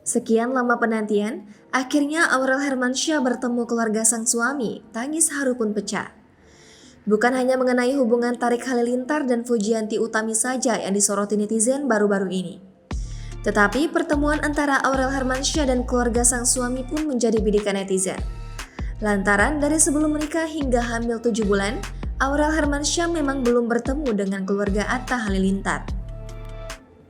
Sekian lama penantian, akhirnya Aurel Hermansyah bertemu keluarga sang suami, tangis haru pun pecah. Bukan hanya mengenai hubungan Tarik Halilintar dan Fujianti Utami saja yang disoroti netizen baru-baru ini. Tetapi pertemuan antara Aurel Hermansyah dan keluarga sang suami pun menjadi bidikan netizen. Lantaran dari sebelum menikah hingga hamil 7 bulan, Aurel Hermansyah memang belum bertemu dengan keluarga Atta Halilintar.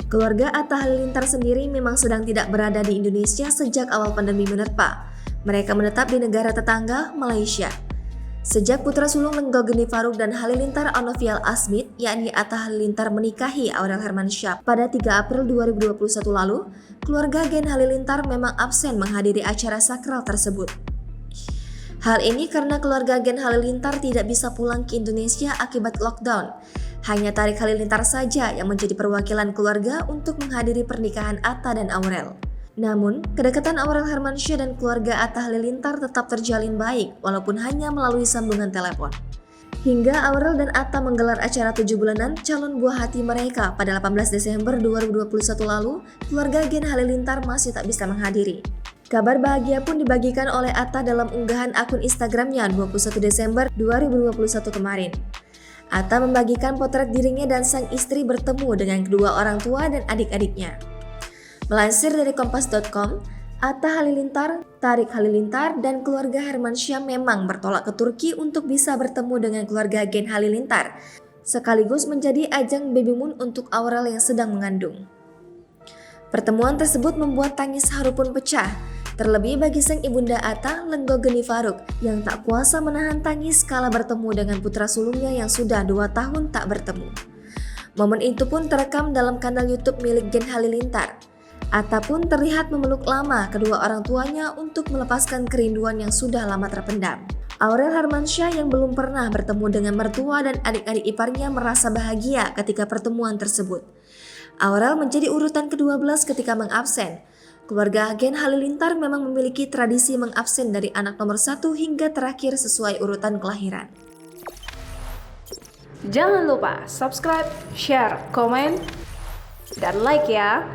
Keluarga Atta Halilintar sendiri memang sedang tidak berada di Indonesia sejak awal pandemi menerpa. Mereka menetap di negara tetangga, Malaysia. Sejak putra sulung Lenggo Geni Faruk dan Halilintar Onovial Asmit, yakni Atta Halilintar menikahi Aurel Hermansyah pada 3 April 2021 lalu, keluarga Gen Halilintar memang absen menghadiri acara sakral tersebut. Hal ini karena keluarga Gen Halilintar tidak bisa pulang ke Indonesia akibat lockdown. Hanya Tarik Halilintar saja yang menjadi perwakilan keluarga untuk menghadiri pernikahan Atta dan Aurel. Namun, kedekatan Aurel Hermansyah dan keluarga Atta Halilintar tetap terjalin baik walaupun hanya melalui sambungan telepon. Hingga Aurel dan Atta menggelar acara 7 bulanan calon buah hati mereka pada 18 Desember 2021 lalu, keluarga Gen Halilintar masih tak bisa menghadiri. Kabar bahagia pun dibagikan oleh Atta dalam unggahan akun Instagramnya 21 Desember 2021 kemarin. Atta membagikan potret dirinya dan sang istri bertemu dengan kedua orang tua dan adik-adiknya. Melansir dari kompas.com, Atta Halilintar, Tarik Halilintar, dan keluarga Hermansyah memang bertolak ke Turki untuk bisa bertemu dengan keluarga Gen Halilintar, sekaligus menjadi ajang baby moon untuk Aurel yang sedang mengandung. Pertemuan tersebut membuat tangis haru pun pecah, terlebih bagi sang ibunda Atta, Lenggo Geni Faruk, yang tak kuasa menahan tangis kala bertemu dengan putra sulungnya yang sudah 2 tahun tak bertemu. Momen itu pun terekam dalam kanal YouTube milik Gen Halilintar. Atta pun terlihat memeluk lama kedua orang tuanya untuk melepaskan kerinduan yang sudah lama terpendam. Aurel Hermansyah yang belum pernah bertemu dengan mertua dan adik-adik iparnya merasa bahagia ketika pertemuan tersebut. Aurel menjadi urutan ke-12 ketika mengabsen. Keluarga Gen Halilintar memang memiliki tradisi mengabsen dari anak nomor 1 hingga terakhir sesuai urutan kelahiran. Jangan lupa subscribe, share, komen, dan like ya!